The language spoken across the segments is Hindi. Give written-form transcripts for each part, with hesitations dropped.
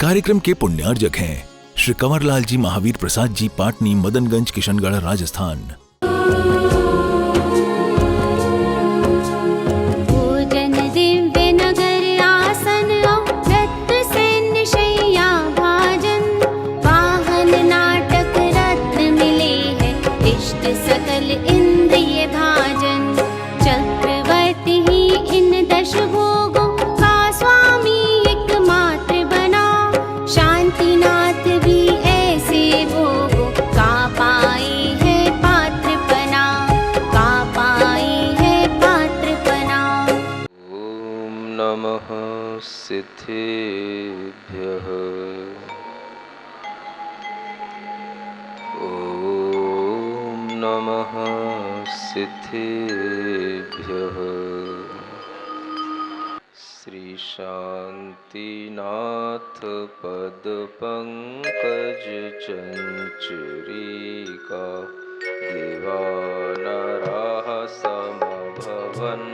कार्यक्रम के पुण्यार्जक हैं श्री कंवरलाल जी महावीर प्रसाद जी, पाटनी, मदनगंज, किशनगढ़, राजस्थान। सिद्धिभ्यः ॐ नमः सिद्धिभ्यः। श्री शांतिनाथ पद पंकज चंचरीका देवानराः समभवन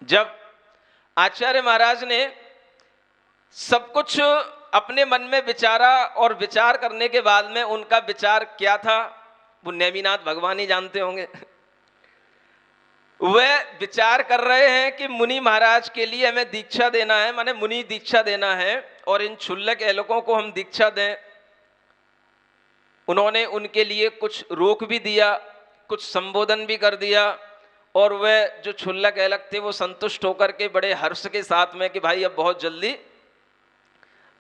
जब आचार्य महाराज ने सब कुछ अपने मन में विचारा और विचार करने के बाद में उनका विचार क्या था वो नेमिनाथ भगवान ही जानते होंगे। वह विचार कर रहे हैं कि मुनि महाराज के लिए हमें दीक्षा देना है, माने मुनि दीक्षा देना है और इन क्षुल्लक एलकों को हम दीक्षा दें। उन्होंने उनके लिए कुछ रोक भी दिया, कुछ संबोधन भी कर दिया और वह जो क्षुल्लक एलक थे वो संतुष्ट होकर के बड़े हर्ष के साथ में कि भाई अब बहुत जल्दी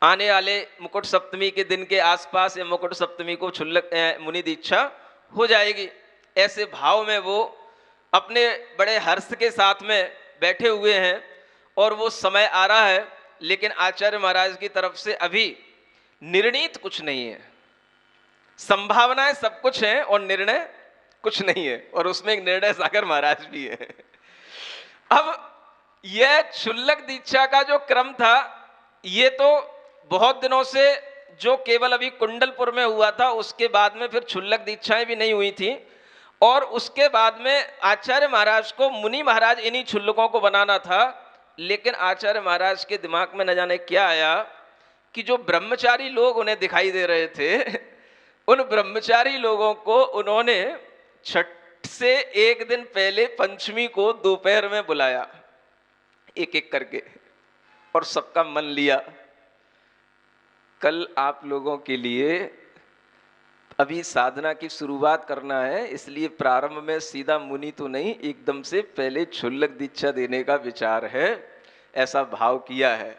आने वाले मुकुट सप्तमी के दिन के आसपास या मुकुट सप्तमी को क्षुल्लक मुनि दीक्षा हो जाएगी। ऐसे भाव में वो अपने बड़े हर्ष के साथ में बैठे हुए हैं और वो समय आ रहा है, लेकिन आचार्य महाराज की तरफ से अभी निर्णीत कुछ नहीं है। संभावनाएं सब कुछ हैं और निर्णय कुछ नहीं है, और उसमें एक निर्णय सागर महाराज भी है। अब यह क्षुल्लक दीक्षा का जो क्रम था ये तो बहुत दिनों से जो केवल अभी कुंडलपुर में हुआ था, उसके बाद में फिर क्षुल्लक दीक्षाएं भी नहीं हुई थी और उसके बाद में आचार्य महाराज को मुनि महाराज इन्हीं क्षुल्लकों को बनाना था। लेकिन आचार्य महाराज के दिमाग में न जाने क्या आया कि जो ब्रह्मचारी लोग उन्हें दिखाई दे रहे थे उन ब्रह्मचारी लोगों को उन्होंने छठ से एक दिन पहले पंचमी को दोपहर में बुलाया एक एक करके और सबका मन लिया। कल आप लोगों के लिए अभी साधना की शुरुआत करना है, इसलिए प्रारंभ में सीधा मुनि तो नहीं, एकदम से पहले क्षुल्लक दीक्षा देने का विचार है, ऐसा भाव किया है।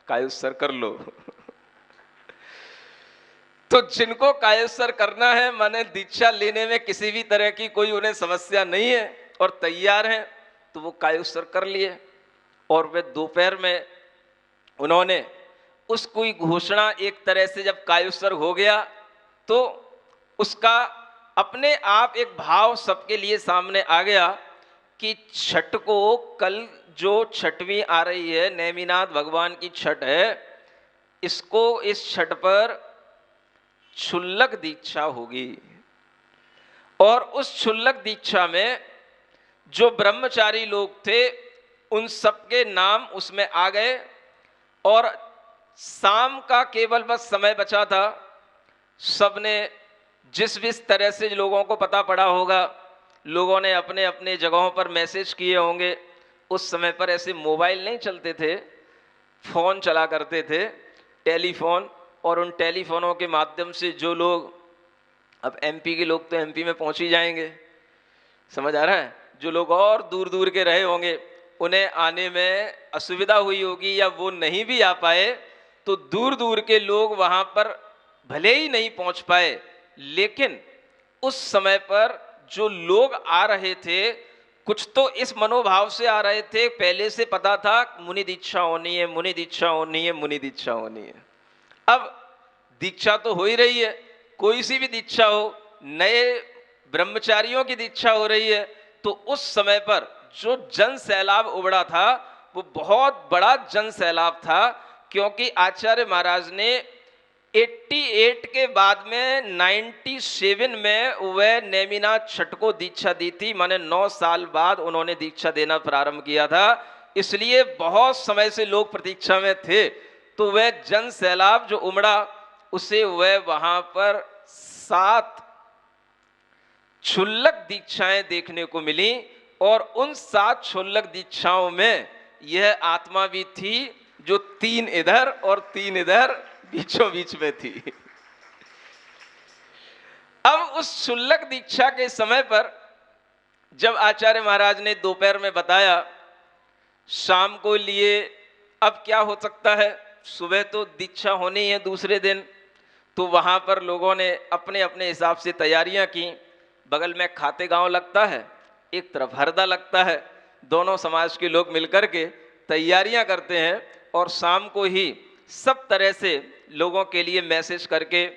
कायोत्सर कर लो। तो जिनको कायोत्सर करना है, माने दीक्षा लेने में किसी भी तरह की कोई उन्हें समस्या नहीं है और तैयार हैं, तो वो कायोत्सर कर लिए। और वे दोपहर में उन्होंने उसकी घोषणा एक तरह से जब कायोत्सर हो गया तो उसका अपने आप एक भाव सबके लिए सामने आ गया कि छठ को कल जो छठवीं आ रही है, नेमिनाथ भगवान की छठ है, इसको इस छठ पर क्षुल्लक दीक्षा होगी। और उस क्षुल्लक दीक्षा में जो ब्रह्मचारी लोग थे उन सबके नाम उसमें आ गए और शाम का केवल बस समय बचा था। सबने जिस तरह से लोगों को पता पड़ा होगा, लोगों ने अपने अपने जगहों पर मैसेज किए होंगे। उस समय पर ऐसे मोबाइल नहीं चलते थे, फ़ोन चला करते थे, टेलीफोन, और उन टेलीफोनों के माध्यम से जो लोग, अब एमपी के लोग तो एमपी में पहुंच ही जाएंगे, समझ आ रहा है, जो लोग और दूर दूर के रहे होंगे उन्हें आने में असुविधा हुई होगी या वो नहीं भी आ पाए, तो दूर दूर के लोग वहां पर भले ही नहीं पहुंच पाए, लेकिन उस समय पर जो लोग आ रहे थे कुछ तो इस मनोभाव से आ रहे थे, पहले से पता था मुनि दीक्षा होनी है, मुनि दीक्षा होनी है, मुनि दीक्षा होनी है। अब दीक्षा तो हो ही रही है, कोई सी भी दीक्षा हो, नए ब्रह्मचारियों की दीक्षा हो रही है, तो उस समय पर जो जन सैलाब उमड़ा था वो बहुत बड़ा जन सैलाब था, क्योंकि आचार्य महाराज ने 88 के बाद में 97 में वह नेमिनाथ छठ को दीक्षा दी थी, माने 9 साल बाद उन्होंने दीक्षा देना प्रारंभ किया था। इसलिए बहुत समय से लोग प्रतीक्षा में थे। तो वह जन सैलाब जो उमड़ा, उसे वह वहां पर 7 क्षुल्लक दीक्षाएं देखने को मिली, और उन 7 क्षुल्लक दीक्षाओं में यह आत्मा भी थी जो 3 इधर और 3 इधर बीचों बीच में थी। अब उस क्षुल्लक दीक्षा के समय पर जब आचार्य महाराज ने दोपहर में बताया, शाम को लिए अब क्या हो सकता है, सुबह तो दीक्षा होनी है दूसरे दिन, तो वहां पर लोगों ने अपने अपने हिसाब से तैयारियां की। बगल में खाते गांव लगता है, एक तरफ हरदा लगता है, दोनों समाज के लोग मिलकर के तैयारियां करते हैं, और शाम को ही सब तरह से लोगों के लिए मैसेज करके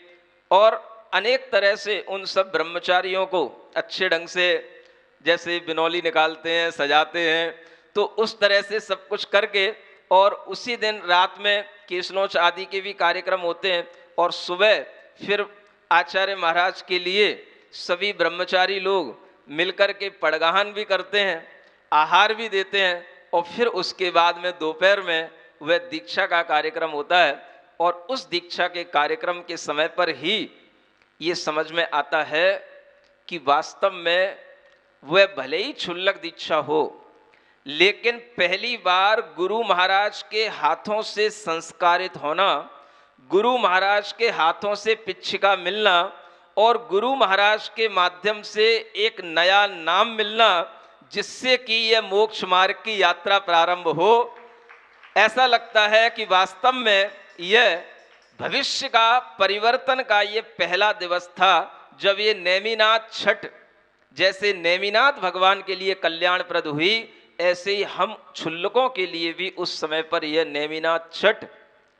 और अनेक तरह से उन सब ब्रह्मचारियों को अच्छे ढंग से जैसे बिनौली निकालते हैं, सजाते हैं, तो उस तरह से सब कुछ करके, और उसी दिन रात में केशनोच आदि के भी कार्यक्रम होते हैं, और सुबह फिर आचार्य महाराज के लिए सभी ब्रह्मचारी लोग मिलकर के पड़गाहन भी करते हैं, आहार भी देते हैं, और फिर उसके बाद में दोपहर में वह दीक्षा का कार्यक्रम होता है। और उस दीक्षा के कार्यक्रम के समय पर ही ये समझ में आता है कि वास्तव में वह भले ही क्षुल्लक दीक्षा हो, लेकिन पहली बार गुरु महाराज के हाथों से संस्कारित होना, गुरु महाराज के हाथों से पिच्छिका मिलना, और गुरु महाराज के माध्यम से एक नया नाम मिलना, जिससे कि यह मोक्ष मार्ग की यात्रा प्रारंभ हो, ऐसा लगता है कि वास्तव में यह भविष्य का परिवर्तन का ये पहला दिवस था, जब ये नेमिनाथ छठ जैसे नेमिनाथ भगवान के लिए कल्याणप्रद हुई, ऐसे ही हम क्षुल्लकों के लिए भी उस समय पर यह नेमिनाथ छठ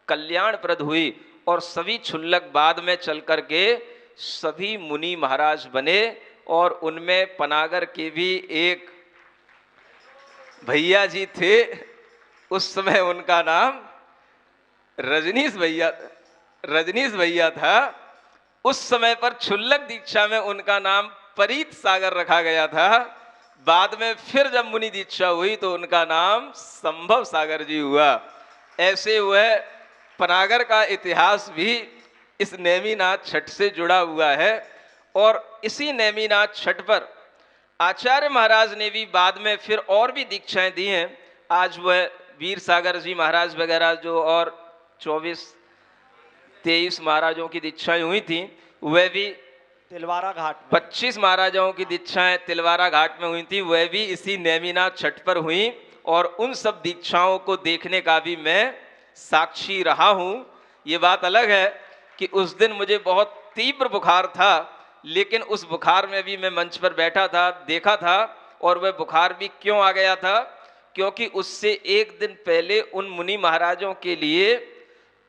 कल्याणप्रद हुई। और सभी क्षुल्लक बाद में चल कर के सभी मुनि महाराज बने, और उनमें पनागर के भी एक भैया जी थे, उस समय उनका नाम रजनीश भैया था। उस समय पर क्षुल्लक दीक्षा में उनका नाम परीत सागर रखा गया था। बाद में फिर जब मुनि दीक्षा हुई तो उनका नाम संभव सागर जी हुआ। ऐसे वह पनागर का इतिहास भी इस नेमिनाथ छठ से जुड़ा हुआ है। और इसी नेमिनाथ छठ पर आचार्य महाराज ने भी बाद में फिर और भी दीक्षाएं दी हैं। आज वह वीर सागर जी महाराज वगैरह जो और 24-23 महाराजों की दीक्षाएं हुई थी, वह भी तिलवारा घाट 25 महाराजाओं की दीक्षाएं तिलवारा घाट में हुई थी, वह भी इसी नेमिनाथ छठ पर हुई। और उन सब दीक्षाओं को देखने का भी मैं साक्षी रहा हूँ। ये बात अलग है कि उस दिन मुझे बहुत तीव्र बुखार था, लेकिन उस बुखार में भी मैं मंच पर बैठा था, देखा था। और वह बुखार भी क्यों आ गया था, क्योंकि उससे एक दिन पहले उन मुनि महाराजों के लिए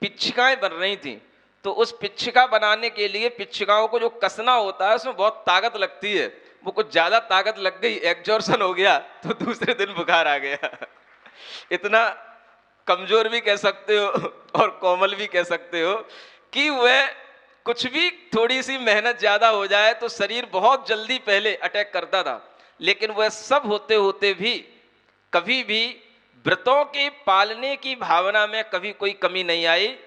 पिच्छिकाएं बन रही थी। तो उस पिच्छिका बनाने के लिए पिच्छिकाओं को जो कसना होता है उसमें बहुत ताकत लगती है, वो कुछ ज़्यादा ताकत लग गई, एग्जॉर्शन हो गया, तो दूसरे दिन बुखार आ गया। इतना कमजोर भी कह सकते हो और कोमल भी कह सकते हो कि वह कुछ भी थोड़ी सी मेहनत ज़्यादा हो जाए तो शरीर बहुत जल्दी पहले अटैक करता था। लेकिन वह सब होते होते भी कभी भी व्रतों के पालने की भावना में कभी कोई कमी नहीं आई।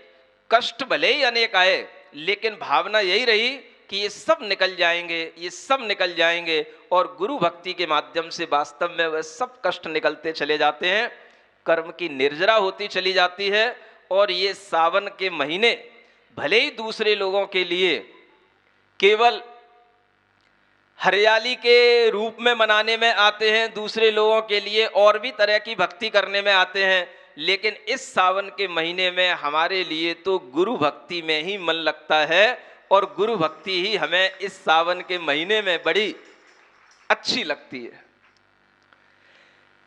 कष्ट भले ही अनेक आए, लेकिन भावना यही रही कि ये सब निकल जाएंगे, ये सब निकल जाएंगे। और गुरु भक्ति के माध्यम से वास्तव में वह सब कष्ट निकलते चले जाते हैं, कर्म की निर्जरा होती चली जाती है। और ये सावन के महीने भले ही दूसरे लोगों के लिए केवल हरियाली के रूप में मनाने में आते हैं, दूसरे लोगों के लिए और भी तरह की भक्ति करने में आते हैं, लेकिन इस सावन के महीने में हमारे लिए तो गुरु भक्ति में ही मन लगता है। और गुरु भक्ति ही हमें इस सावन के महीने में बड़ी अच्छी लगती है।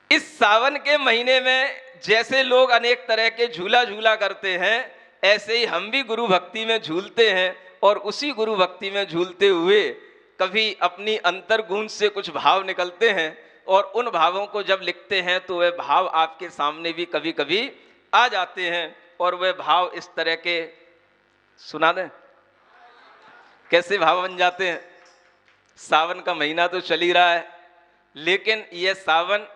इस सावन के महीने में जैसे लोग अनेक तरह के झूला झूला करते हैं, ऐसे ही हम भी गुरु भक्ति में झूलते हैं। और उसी गुरु भक्ति में झूलते हुए कभी अपनी अंतर्गूंज से कुछ भाव निकलते हैं और उन भावों को जब लिखते हैं तो वे भाव आपके सामने भी कभी कभी आ जाते हैं। और वे भाव इस तरह के, सुना दें कैसे भाव बन जाते हैं। सावन का महीना तो चल ही रहा है, लेकिन यह सावन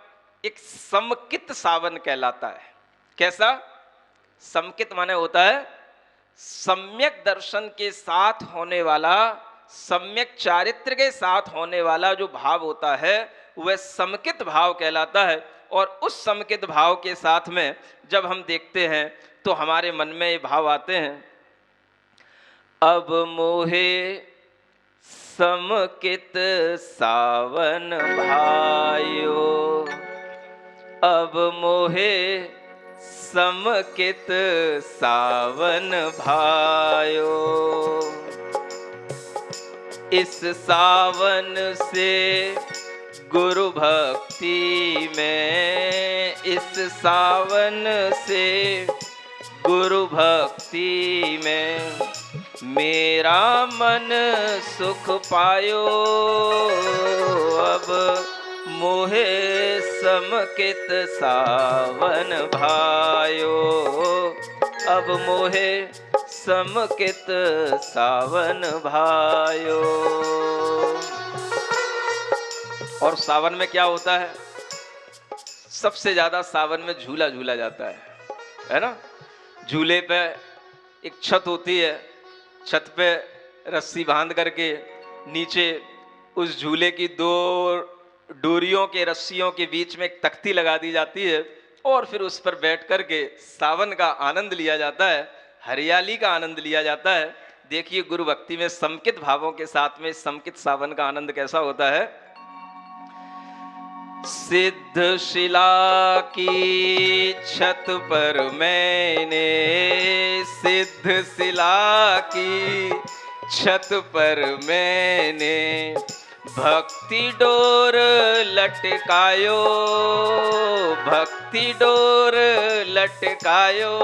एक समकित सावन कहलाता है। कैसा? समकित माने होता है सम्यक दर्शन के साथ होने वाला, सम्यक चारित्र के साथ होने वाला जो भाव होता है वह समकित भाव कहलाता है। और उस समकित भाव के साथ में जब हम देखते हैं तो हमारे मन में ये भाव आते हैं, अब मोहे समकित सावन भायो, अब मोहे समकित सावन भायो, इस सावन से गुरु भक्ति में, इस सावन से गुरु भक्ति में मेरा मन सुख पायो, अब मोहे समकित सावन भायो, अब मोहे समकित सावन भायो। और सावन में क्या होता है? सबसे ज्यादा सावन में झूला झूला जाता है ना। झूले पे एक छत होती है, छत पे रस्सी बांध करके नीचे उस झूले की दो डोरियों के रस्सियों के बीच में एक तख्ती लगा दी जाती है और फिर उस पर बैठ करके सावन का आनंद लिया जाता है, हरियाली का आनंद लिया जाता है। देखिए गुरु भक्ति में समकित भावों के साथ में समकित सावन का आनंद कैसा होता है। सिद्ध शिला की छत पर मैंने, सिद्ध शिला की छत पर मैंने भक्ति डोर लटकायो, भक्ति डोर लटकायो,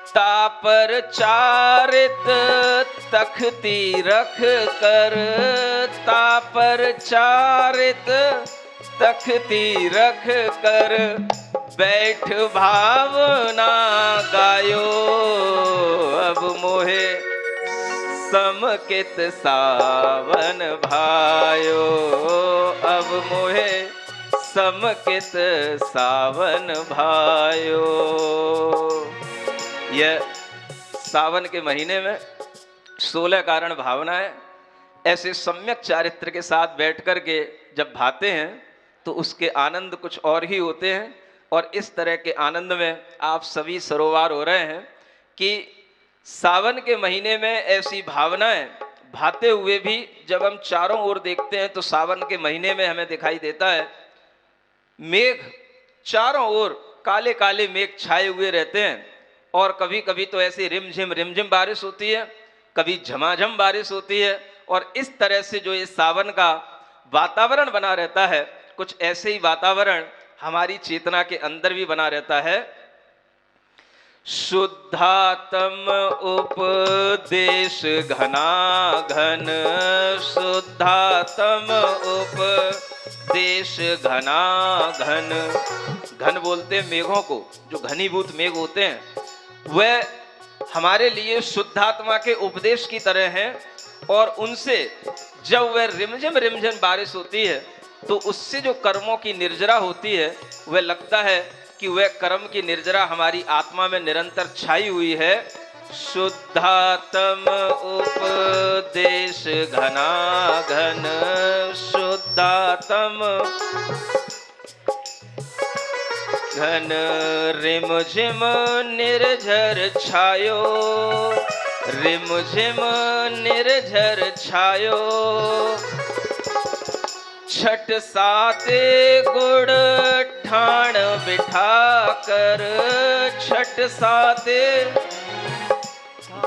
तापर चारित तख्ती रख कर, तापर चारित तख्ती रख कर बैठ भावना गायो, अब मोहे समकित सावन भायो, अब मोहे समकित सावन भायो। यह सावन के महीने में 16 कारण भावनाएं ऐसे सम्यक चारित्र के साथ बैठ कर के जब भाते हैं तो उसके आनंद कुछ और ही होते हैं। और इस तरह के आनंद में आप सभी सरोवार हो रहे हैं कि सावन के महीने में ऐसी भावनाएं भाते हुए भी जब हम चारों ओर देखते हैं तो सावन के महीने में हमें दिखाई देता है मेघ, चारों ओर काले काले मेघ छाए हुए रहते हैं। और कभी कभी तो ऐसी रिमझिम बारिश होती है, कभी झमाझम बारिश होती है। और इस तरह से जो ये सावन का वातावरण बना रहता है, कुछ ऐसे ही वातावरण हमारी चेतना के अंदर भी बना रहता है। शुद्धात्म उपदेश घना घन, शुद्धात्म उपदेश घना घन। घन बोलते हैं मेघों को, जो घनीभूत मेघ होते हैं वह हमारे लिए शुद्धात्मा के उपदेश की तरह हैं। और उनसे जब वह रिमझिम बारिश होती है तो उससे जो कर्मों की निर्जरा होती है वह लगता है कि वह कर्म की निर्जरा हमारी आत्मा में निरंतर छाई हुई है। शुद्धात्म उपदेश घना घन, शुद्धात्म घन रिमझिम निर्झर छायो, रिमझिम निर्झर छायो। छठ साते गुड़ ठाण बिठा कर, छठ साते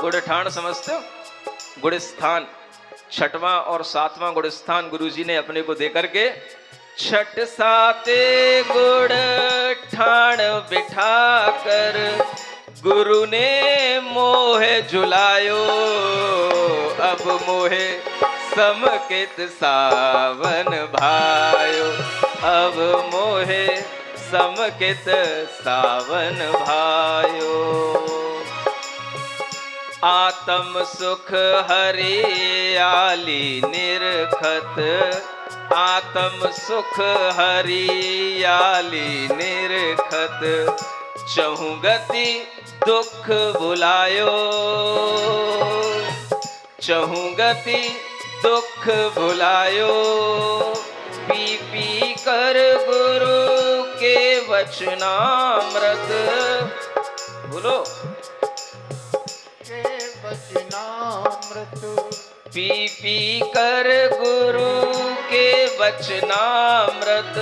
गुड़ ठाण समझते हो? गुड़ स्थान, छठवां और सातवां गुड़ स्थान गुरुजी ने अपने को दे करके छठ साते गुड़ ठाण बिठा कर गुरु ने मोहे झुलायो, अब मोहे समकित सावन भायो, अब मोहे समकित सावन भायो। आत्म सुख हरियाली निरखत, आत्म सुख हरियाली निरखत, चहु गति दुख भुलायो, चहु गति दुख भुलायो। पी पी कर गुरु के वचनामृत, बोलो के वचनामृत, पी पी कर गुरु के वचनामृत,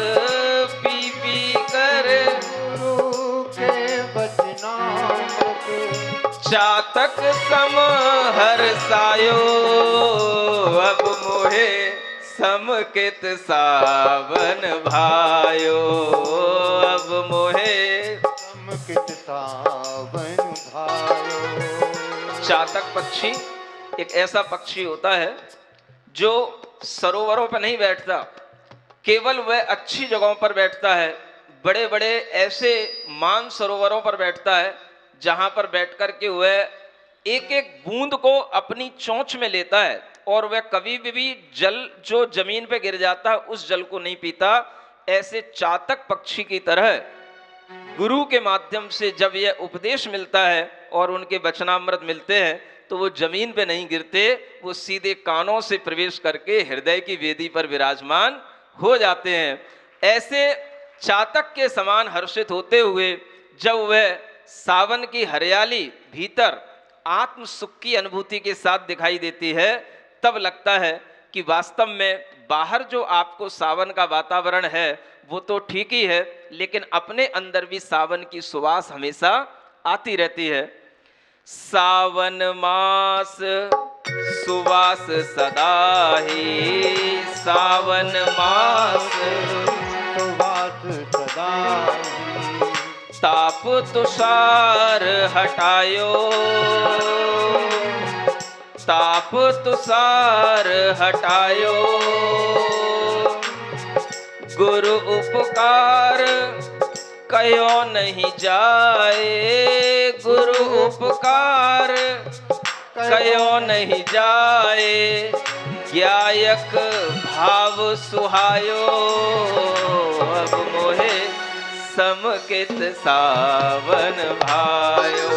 पी पी कर गुरु के वचनामृत, चातक सम हर्षायो, अब मोहे समकित सावन भायो, अब मोहे समकित सावन भायो। चातक पक्षी एक ऐसा पक्षी होता है जो सरोवरों पर नहीं बैठता, केवल वह अच्छी जगहों पर बैठता है। बड़े बड़े ऐसे मान सरोवरों पर बैठता है जहां पर बैठकर के वह एक एक बूंद को अपनी चोंच में लेता है और वह कभी भी जल जो जमीन पे गिर जाता है उस जल को नहीं पीता। ऐसे चातक पक्षी की तरह गुरु के माध्यम से जब यह उपदेश मिलता है और उनके वचनामृत मिलते हैं तो वो जमीन पे नहीं गिरते, वो सीधे कानों से प्रवेश करके हृदय की वेदी पर विराजमान हो जाते हैं। ऐसे चातक के समान हर्षित होते हुए जब वह सावन की हरियाली भीतर आत्म सुख की अनुभूति के साथ दिखाई देती है, तब लगता है कि वास्तव में बाहर जो आपको सावन का वातावरण है वो तो ठीक ही है, लेकिन अपने अंदर भी सावन की सुवास हमेशा आती रहती है। सावन मास सुवास सदा ही, सावन मास सुवास सदा ही, ताप तुषार हटायो, ताप तुषार हटायो। गुरु उपकार कयो नहीं जाए, गुरु उपकार कयो नहीं जाए। ज्ञायक भाव सुहायो, अब मोहे समकित सावन भायो,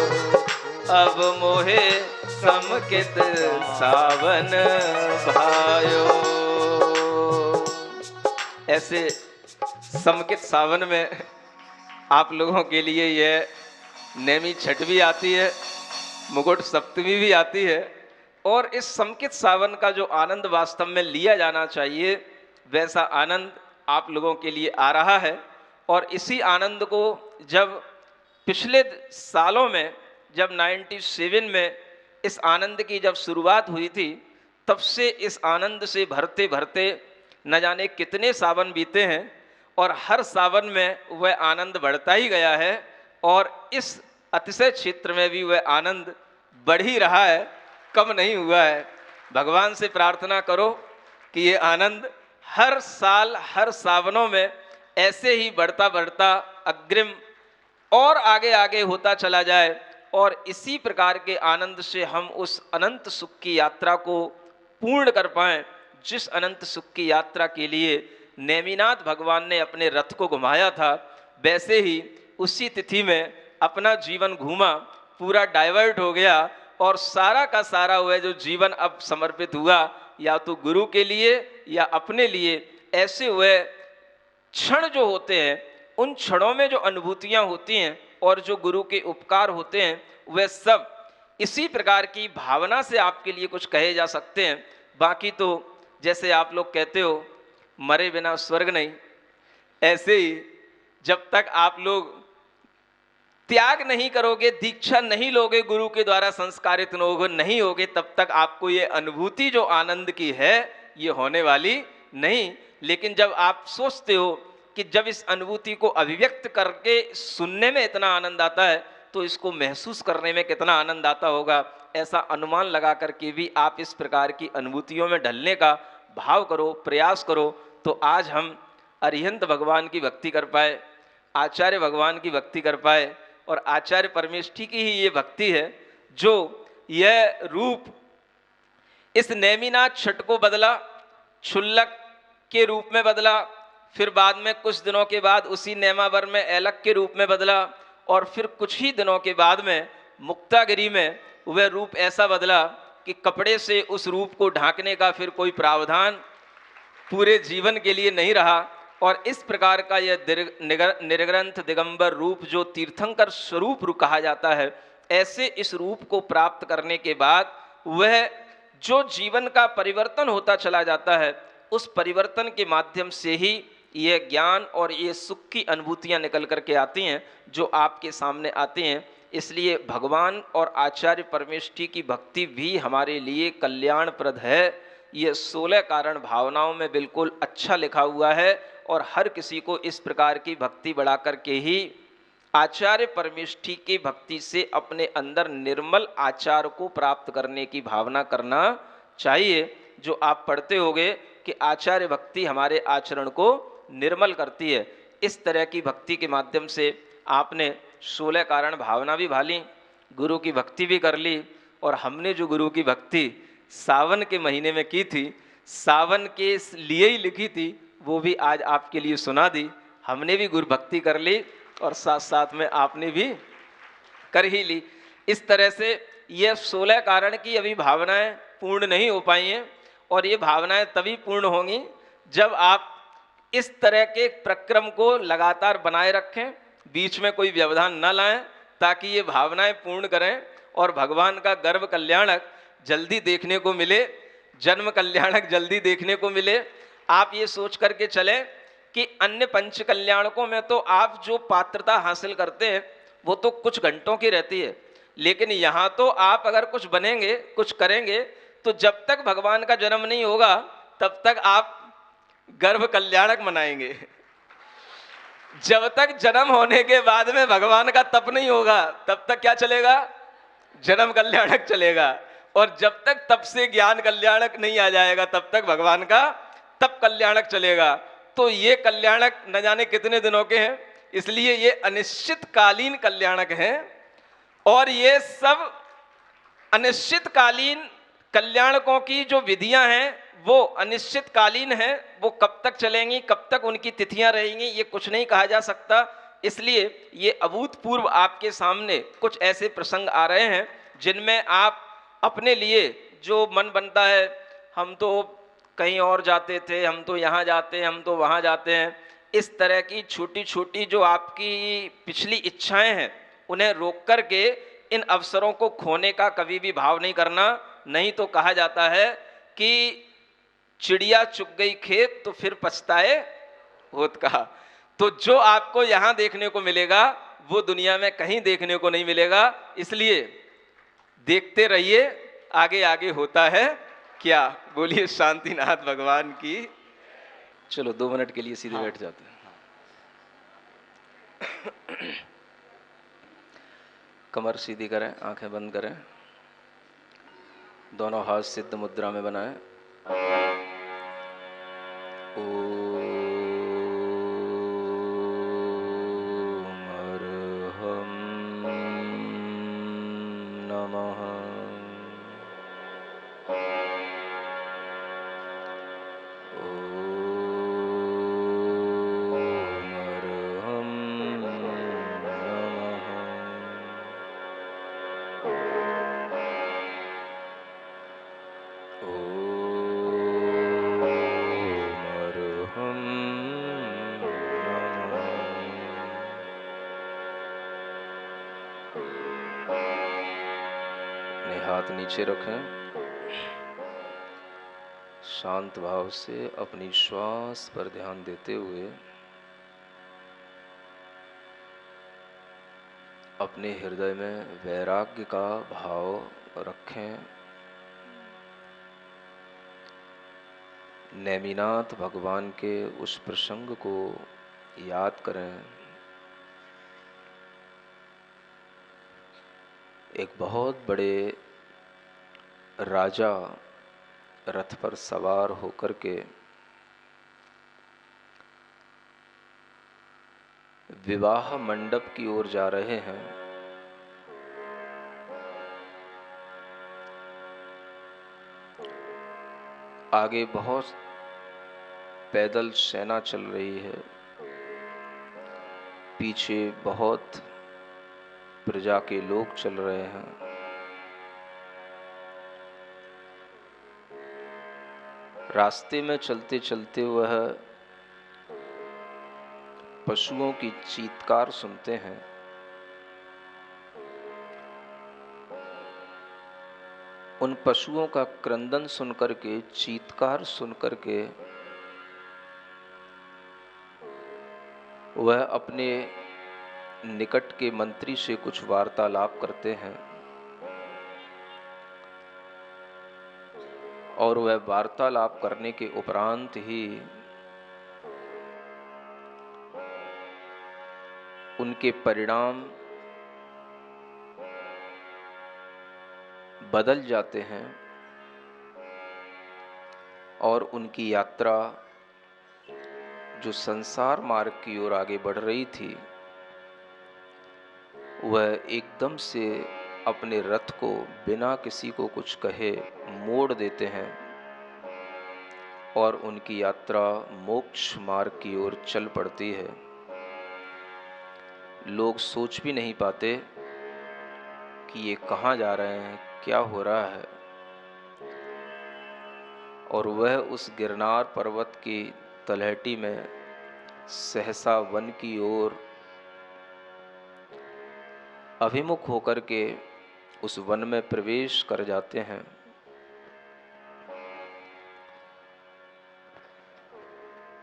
अब मोहे समकित सावन भायो। ऐसे समकित सावन में आप लोगों के लिए यह नेमी छठ भी आती है, मुकुट सप्तमी भी आती है, और इस समकित सावन का जो आनंद वास्तव में लिया जाना चाहिए वैसा आनंद आप लोगों के लिए आ रहा है। और इसी आनंद को जब पिछले सालों में जब 97 में इस आनंद की जब शुरुआत हुई थी, तब से इस आनंद से भरते भरते न जाने कितने सावन बीते हैं और हर सावन में वह आनंद बढ़ता ही गया है और इस अतिशय क्षेत्र में भी वह आनंद बढ़ ही रहा है, कम नहीं हुआ है। भगवान से प्रार्थना करो कि ये आनंद हर साल हर सावनों में ऐसे ही बढ़ता बढ़ता अग्रिम और आगे आगे होता चला जाए और इसी प्रकार के आनंद से हम उस अनंत सुख की यात्रा को पूर्ण कर पाएं, जिस अनंत सुख की यात्रा के लिए नेमिनाथ भगवान ने अपने रथ को घुमाया था। वैसे ही उसी तिथि में अपना जीवन घूमा, पूरा डाइवर्ट हो गया और सारा का सारा वह जो जीवन अब समर्पित हुआ या तो गुरु के लिए या अपने लिए। ऐसे वह क्षण जो होते हैं, उन क्षणों में जो अनुभूतियां होती हैं और जो गुरु के उपकार होते हैं, वह सब इसी प्रकार की भावना से आपके लिए कुछ कहे जा सकते हैं। बाकी तो जैसे आप लोग कहते हो मरे बिना स्वर्ग नहीं, ऐसे ही जब तक आप लोग त्याग नहीं करोगे, दीक्षा नहीं लोगे, गुरु के द्वारा संस्कारित लोग नहीं होगे, तब तक आपको ये अनुभूति जो आनंद की है ये होने वाली नहीं। लेकिन जब आप सोचते हो कि जब इस अनुभूति को अभिव्यक्त करके सुनने में इतना आनंद आता है, तो इसको महसूस करने में कितना आनंद आता होगा। ऐसा अनुमान लगा करके भी आप इस प्रकार की अनुभूतियों में ढलने का भाव करो, प्रयास करो, तो आज हम अरिहंत भगवान की भक्ति कर पाए, आचार्य भगवान की भक्ति कर पाए। और आचार्य परमेष्ठी की ही ये भक्ति है जो यह रूप इस नेमिनाथ छठ को बदला, क्षुल्लक के रूप में बदला, फिर बाद में कुछ दिनों के बाद उसी नेमावर में ऐलक के रूप में बदला, और फिर कुछ ही दिनों के बाद में मुक्तागिरी में वह रूप ऐसा बदला कि कपड़े से उस रूप को ढांकने का फिर कोई प्रावधान पूरे जीवन के लिए नहीं रहा। और इस प्रकार का यह निर्ग्रंथ दिगंबर रूप जो तीर्थंकर स्वरूप कहा जाता है, ऐसे इस रूप को प्राप्त करने के बाद वह जो जीवन का परिवर्तन होता चला जाता है, उस परिवर्तन के माध्यम से ही यह ज्ञान और ये सुख की अनुभूतियां निकल करके आती हैं जो आपके सामने आती हैं। इसलिए भगवान और आचार्य परमेष्ठी की भक्ति भी हमारे लिए कल्याणप्रद है। ये 16 कारण भावनाओं में बिल्कुल अच्छा लिखा हुआ है, और हर किसी को इस प्रकार की भक्ति बढ़ा करके ही आचार्य परमेष्ठी की भक्ति से अपने अंदर निर्मल आचार को प्राप्त करने की भावना करना चाहिए। जो आप पढ़ते होंगे कि आचार्य भक्ति हमारे आचरण को निर्मल करती है। इस तरह की भक्ति के माध्यम से आपने 16 कारण भावना भी भाली, गुरु की भक्ति भी कर ली। और हमने जो गुरु की भक्ति सावन के महीने में की थी, सावन के लिए ही लिखी थी, वो भी आज आपके लिए सुना दी। हमने भी गुरु भक्ति कर ली और साथ साथ में आपने भी कर ही ली। इस तरह से ये 16 कारण की अभी भावनाएं पूर्ण नहीं हो पाई हैं, और ये भावनाएं तभी पूर्ण होंगी जब आप इस तरह के प्रक्रम को लगातार बनाए रखें, बीच में कोई व्यवधान न लाएं, ताकि ये भावनाएं पूर्ण करें और भगवान का गर्भ कल्याणक जल्दी देखने को मिले, जन्म कल्याणक जल्दी देखने को मिले। आप ये सोच करके चलें कि अन्य पंच कल्याणकों में तो आप जो पात्रता हासिल करते हैं वो तो कुछ घंटों की रहती है, लेकिन यहाँ तो आप अगर कुछ बनेंगे, कुछ करेंगे, तो जब तक भगवान का जन्म नहीं होगा तब तक आप गर्भ कल्याणक मनाएंगे। जब तक जन्म होने के बाद में भगवान का तप नहीं होगा तब तक क्या चलेगा? जन्म कल्याणक चलेगा। और जब तक तप से ज्ञान कल्याणक नहीं आ जाएगा तब तक भगवान का तप कल्याणक चलेगा। तो ये कल्याणक न जाने कितने दिनों के हैं, इसलिए ये अनिश्चितकालीन कल्याणक हैं। और ये सब अनिश्चितकालीन कल्याणकों की जो विधियां हैं वो अनिश्चितकालीन है। वो कब तक चलेंगी, कब तक उनकी तिथियां रहेंगी, ये कुछ नहीं कहा जा सकता। इसलिए ये अभूतपूर्व आपके सामने कुछ ऐसे प्रसंग आ रहे हैं जिनमें आप अपने लिए जो मन बनता है, हम तो कहीं और जाते थे, हम तो यहाँ जाते हैं, हम तो वहाँ जाते हैं, इस तरह की छोटी छोटी जो आपकी पिछली इच्छाएं हैं उन्हें रोक करके इन अवसरों को खोने का कभी भी भाव नहीं करना। नहीं तो कहा जाता है कि चिड़िया चुग गई खेत तो फिर पछताए होत कहा। तो जो आपको यहाँ देखने को मिलेगा वो दुनिया में कहीं देखने को नहीं मिलेगा। इसलिए देखते रहिए आगे आगे होता है क्या। बोलिए शांतिनाथ भगवान की। चलो 2 मिनट के लिए सीधे बैठ जाते हैं। कमर सीधी करें, आंखें बंद करें, दोनों हाथ सिद्ध मुद्रा में बनाएं। हाथ नीचे रखें, शांत भाव से अपनी श्वास पर ध्यान देते हुए अपने हृदय में वैराग्य का भाव रखें। नेमिनाथ भगवान के उस प्रसंग को याद करें एक बहुत बड़े राजा रथ पर सवार होकर के विवाह मंडप की ओर जा रहे हैं। आगे बहुत पैदल सेना चल रही है, पीछे बहुत प्रजा के लोग चल रहे हैं। रास्ते में चलते चलते वह पशुओं की चीत्कार सुनते हैं। उन पशुओं का क्रंदन सुनकर के, चीत्कार सुनकर के वह अपने निकट के मंत्री से कुछ वार्तालाप करते हैं और वह वार्तालाप करने के उपरांत ही उनके परिणाम बदल जाते हैं और उनकी यात्रा जो संसार मार्ग की ओर आगे बढ़ रही थी, वह एकदम से अपने रथ को बिना किसी को कुछ कहे मोड़ देते हैं और उनकी यात्रा मोक्ष मार्ग की ओर चल पड़ती है। लोग सोच भी नहीं पाते कि ये कहाँ जा रहे हैं, क्या हो रहा है। और वह उस गिरनार पर्वत की तलहटी में सहसा वन की ओर अभिमुख होकर के उस वन में प्रवेश कर जाते हैं।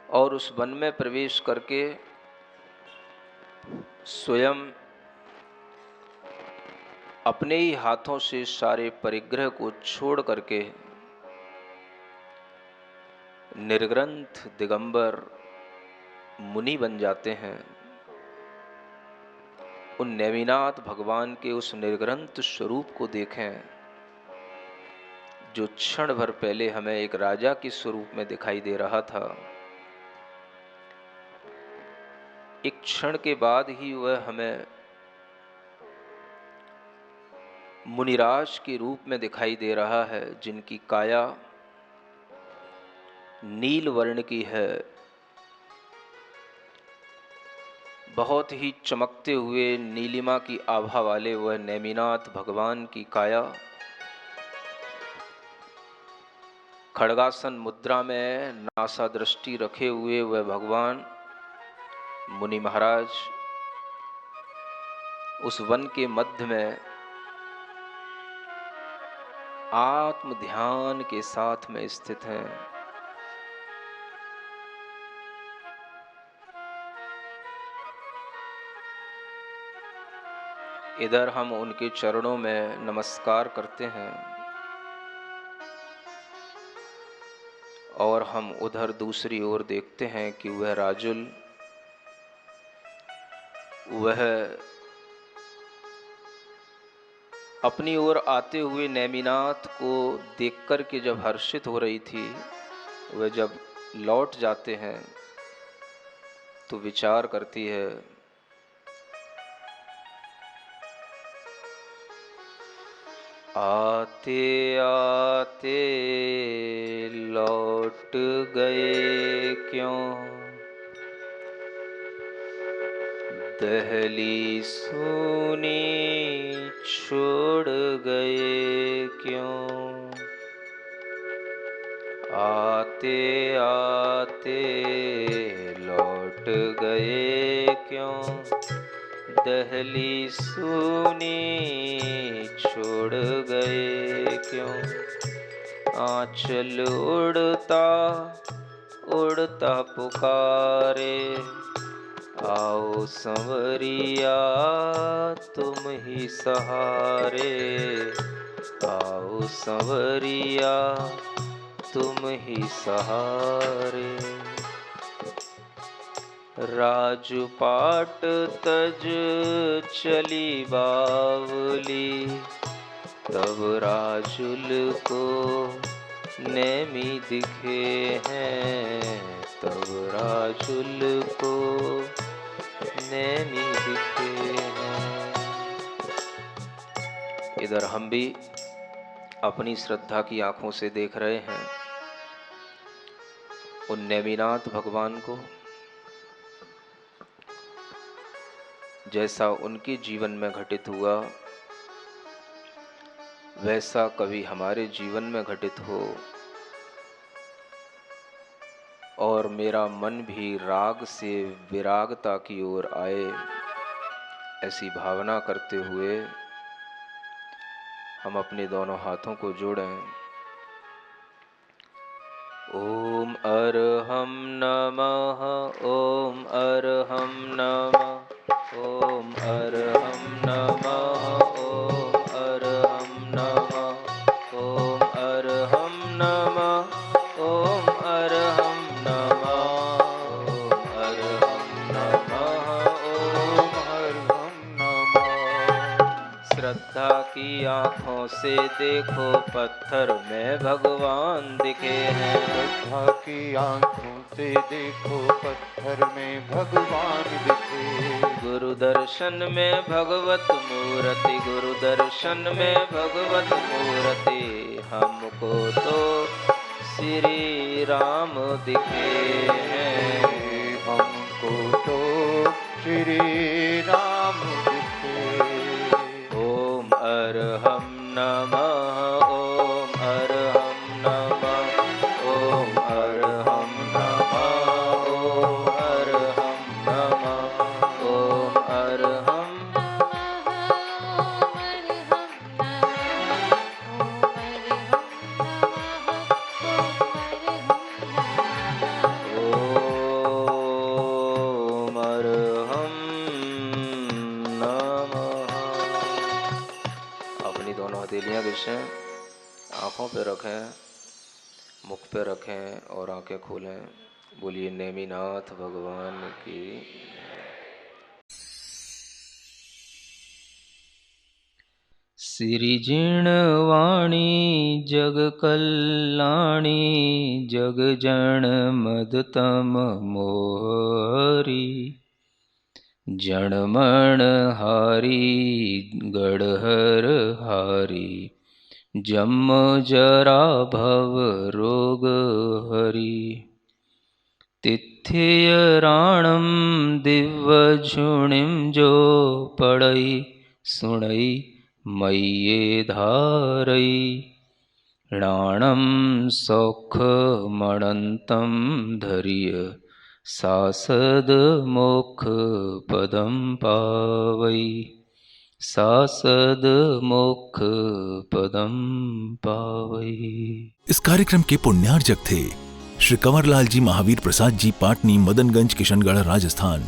और उस वन में प्रवेश करके स्वयं अपने ही हाथों से सारे परिग्रह को छोड़ करके निर्ग्रंथ दिगंबर मुनि बन जाते हैं। उन नेमिनाथ भगवान के उस निर्ग्रंथ स्वरूप को देखें, जो क्षण भर पहले हमें एक राजा के स्वरूप में दिखाई दे रहा था। एक क्षण के बाद ही वह हमें मुनिराज के रूप में दिखाई दे रहा है, जिनकी काया नील वर्ण की है। बहुत ही चमकते हुए नीलिमा की आभा वाले वह नेमिनाथ भगवान की काया खड्गासन मुद्रा में नासा दृष्टि रखे हुए वह भगवान मुनि महाराज उस वन के मध्य में आत्म ध्यान के साथ में स्थित हैं। इधर हम उनके चरणों में नमस्कार करते हैं और हम उधर दूसरी ओर देखते हैं कि वह राजुल, वह अपनी ओर आते हुए नेमिनाथ को देखकर के जब हर्षित हो रही थी, वह जब लौट जाते हैं तो विचार करती है, आते आते लौट गए क्यों, दहली सूनी छोड़ गए क्यों। आते आते लौट गए क्यों, दहली सूनी छोड़ गए क्यों। आंचल उड़ता उड़ता पुकारे, आओ संवरिया तुम ही सहारे, आओ संवरिया तुम ही सहारे। राजपाट तज चली बावली, तब राजुल को नेमी दिखे हैं, तब राजुल को नेमी दिखे हैं। इधर हम भी अपनी श्रद्धा की आंखों से देख रहे हैं उन नेमिनाथ भगवान को, जैसा उनके जीवन में घटित हुआ वैसा कभी हमारे जीवन में घटित हो और मेरा मन भी राग से विरागता की ओर आए, ऐसी भावना करते हुए हम अपने दोनों हाथों को जोड़ें। ओम अरहम नमः, ओम अरहम नमः, ओम अरहम नमः, ओम अरहम नमः, ओम अरहम नमः, ओम अरहम नमः, ओम अरहम नमः, ओम अरहम नमः। श्रद्धा की आँखों से देखो पत्थर में भगवान दिखे हैं, श्रद्धा की आंखों से देखो पत्थर में भगवान दिखे। गुरु दर्शन में भगवत मूर्ति, गुरु दर्शन में भगवत मूर्ति, हमको तो श्री राम दिखे हैं, हमको तो श्री राम दिखे। ओम अरहम नमः, ओम अरहम नमः, ओम अरहम नमः, ओम अरहम नमः, ओम अरहम ओम अरहम नमः। अपनी दोनों हथेलियां घिसें, आँखों पे रखें, मुख पे रखें और आंखें खोलें। बोलिए नेमिनाथ भगवान की। सिरिजिणवाणी जग कल्याणी, जग जन मदतम मोहरी, जनमण हारी गढ़हर हारी, जम जरा भव रोग हरि, तिथ्य राणम दिव्य झुणिम जो पड़ई सुणई मय्ये धारई, राणम सौख मणंतम धर्य सासद मोक्ष पदम पावई, सासद मोक्ष पदम पावई। इस कार्यक्रम के पुण्यार्जक थे श्री कंवरलाल जी महावीर प्रसाद जी, पाटनी, मदनगंज, किशनगढ़, राजस्थान।